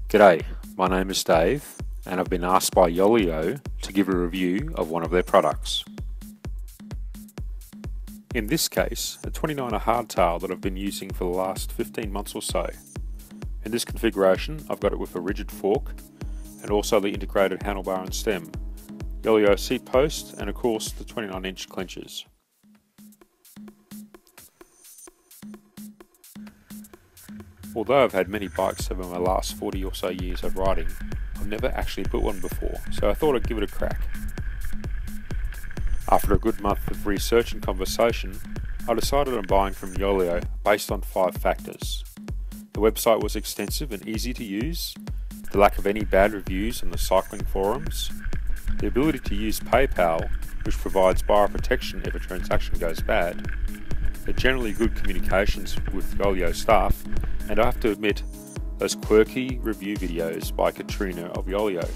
G'day, my name is Dave and I've been asked by Yoeleo to give a review of one of their products. In this case, a 29er hardtail that I've been using for the last 15 months or so. In this configuration, I've got it with a rigid fork and also the integrated handlebar and stem, Yoeleo seat post and of course the 29-inch clenches. Although I've had many bikes over my last 40 or so years of riding, I've never actually built one before, so I thought I'd give it a crack. After a good month of research and conversation, I decided on buying from Yoeleo based on 5 factors. The website was extensive and easy to use, the lack of any bad reviews on the cycling forums, the ability to use PayPal, which provides buyer protection if a transaction goes bad, the generally good communications with Yoeleo staff, and I have to admit, those quirky review videos by Katrina of Yoeleo.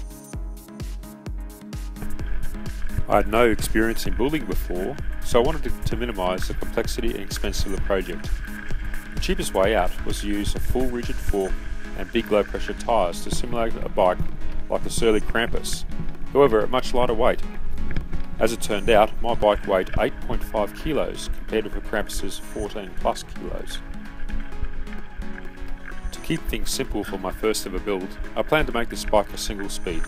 I had no experience in building before, so I wanted to minimise the complexity and expense of the project. The cheapest way out was to use a full rigid fork and big low pressure tyres to simulate a bike like a Surly Krampus, however at much lighter weight. As it turned out, my bike weighed 8.5 kilos compared with a Krampus's 14 plus kilos. To keep things simple for my first ever build, I planned to make this bike a single speed.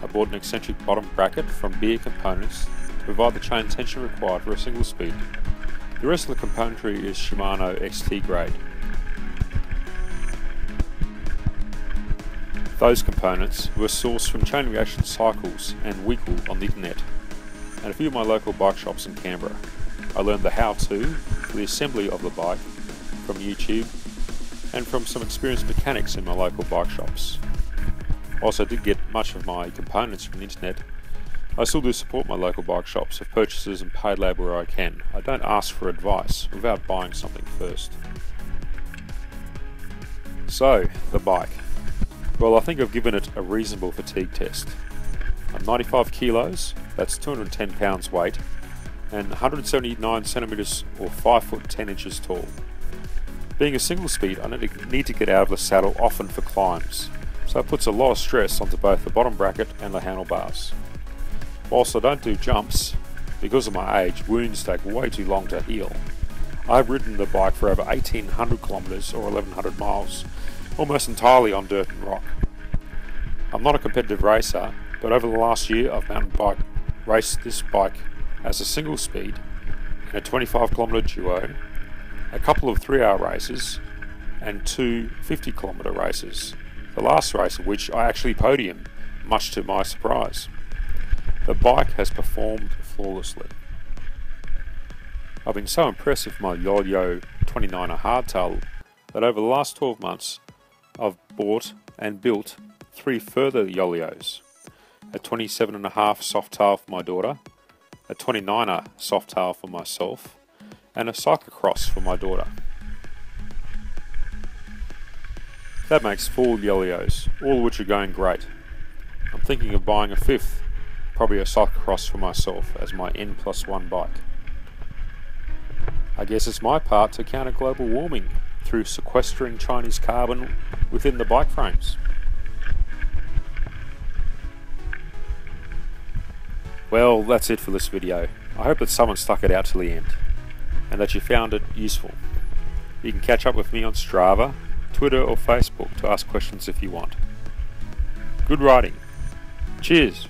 I bought an eccentric bottom bracket from Beer Components to provide the chain tension required for a single speed. The rest of the componentry is Shimano XT grade. Those components were sourced from Chain Reaction Cycles and Weekle on the internet, and a few of my local bike shops in Canberra. I learned the how-to for the assembly of the bike from YouTube and from some experienced mechanics in my local bike shops. I also did get much of my components from the internet. I still do support my local bike shops with purchases and paid labour where I can. I don't ask for advice without buying something first. So, the bike. Well, I think I've given it a reasonable fatigue test. I'm 95 kilos, that's 210 pounds weight, and 179 centimetres or 5 foot 10 inches tall. Being a single speed, I need to get out of the saddle often for climbs, so it puts a lot of stress onto both the bottom bracket and the handlebars. Whilst I don't do jumps, because of my age, wounds take way too long to heal. I've ridden the bike for over 1800 kilometres or 1100 miles, almost entirely on dirt and rock. I'm not a competitive racer, but over the last year I've mountain bike raced this bike as a single speed in a 25 kilometre duo, a couple of 3-hour races and 2 50 kilometre races, the last race of which I actually podiumed, much to my surprise. The bike has performed flawlessly. I've been so impressed with my Yoeleo 29er hardtail that over the last 12 months I've bought and built 3 further Yoeleos. A 27.5 soft tail for my daughter, a 29er soft tail for myself, and a cyclocross for my daughter. That makes 4 Yoeleos, all of which are going great. I'm thinking of buying a 5th, probably a cyclocross for myself as my N+1 bike. I guess it's my part to counter global warming through sequestering Chinese carbon within the bike frames. Well, that's it for this video. I hope that someone stuck it out till the end, and that you found it useful. You can catch up with me on Strava, Twitter or Facebook to ask questions if you want. Good riding. Cheers!